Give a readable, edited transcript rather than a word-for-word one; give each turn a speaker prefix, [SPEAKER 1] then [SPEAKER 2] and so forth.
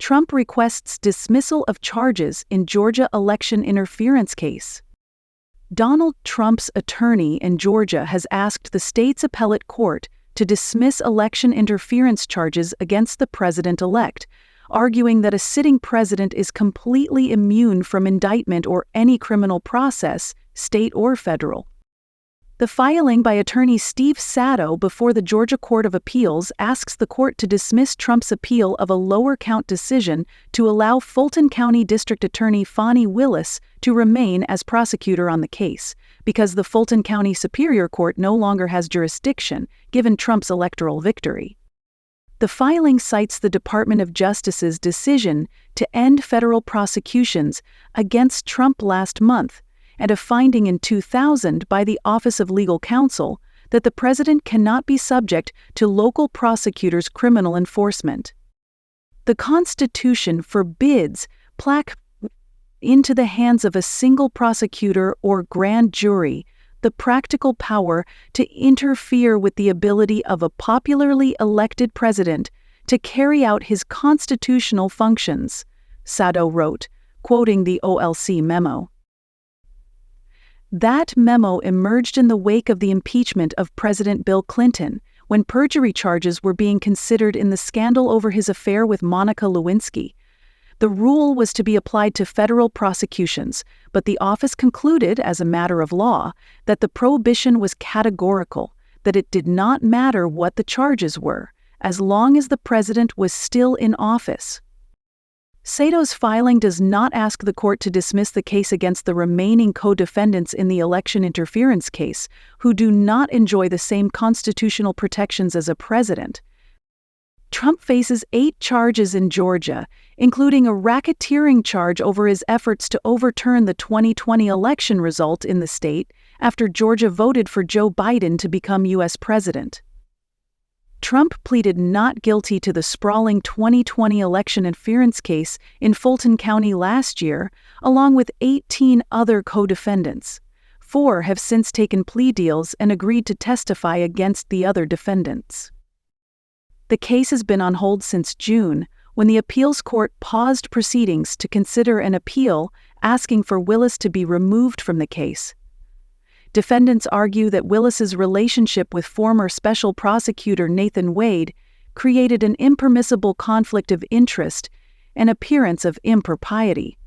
[SPEAKER 1] Trump requests dismissal of charges in Georgia election interference case. Donald Trump's attorney in Georgia has asked the state's appellate court to dismiss election interference charges against the president-elect, arguing that a sitting president is completely immune from indictment or any criminal process, state or federal. The filing by attorney Steve Sadow before the Georgia Court of Appeals asks the court to dismiss Trump's appeal of a lower count decision to allow Fulton County District Attorney Fani Willis to remain as prosecutor on the case, because the Fulton County Superior Court no longer has jurisdiction, given Trump's electoral victory. The filing cites the Department of Justice's decision to end federal prosecutions against Trump last month, and a finding in 2000 by the Office of Legal Counsel that the president cannot be subject to local prosecutors' criminal enforcement. The Constitution forbids placing into the hands of a single prosecutor or grand jury the practical power to interfere with the ability of a popularly elected president to carry out his constitutional functions, Sadow wrote, quoting the OLC memo. That memo emerged in the wake of the impeachment of President Bill Clinton, when perjury charges were being considered in the scandal over his affair with Monica Lewinsky. The rule was to be applied to federal prosecutions, but the office concluded, as a matter of law, that the prohibition was categorical, that it did not matter what the charges were, as long as the president was still in office. Sadow's filing does not ask the court to dismiss the case against the remaining co-defendants in the election interference case, who do not enjoy the same constitutional protections as a president. Trump faces 8 charges in Georgia, including a racketeering charge over his efforts to overturn the 2020 election result in the state after Georgia voted for Joe Biden to become U.S. president. Trump pleaded not guilty to the sprawling 2020 election interference case in Fulton County last year, along with 18 other co-defendants. 4 have since taken plea deals and agreed to testify against the other defendants. The case has been on hold since June, when the appeals court paused proceedings to consider an appeal asking for Willis to be removed from the case. Defendants argue that Willis's relationship with former special prosecutor Nathan Wade created an impermissible conflict of interest and appearance of impropriety.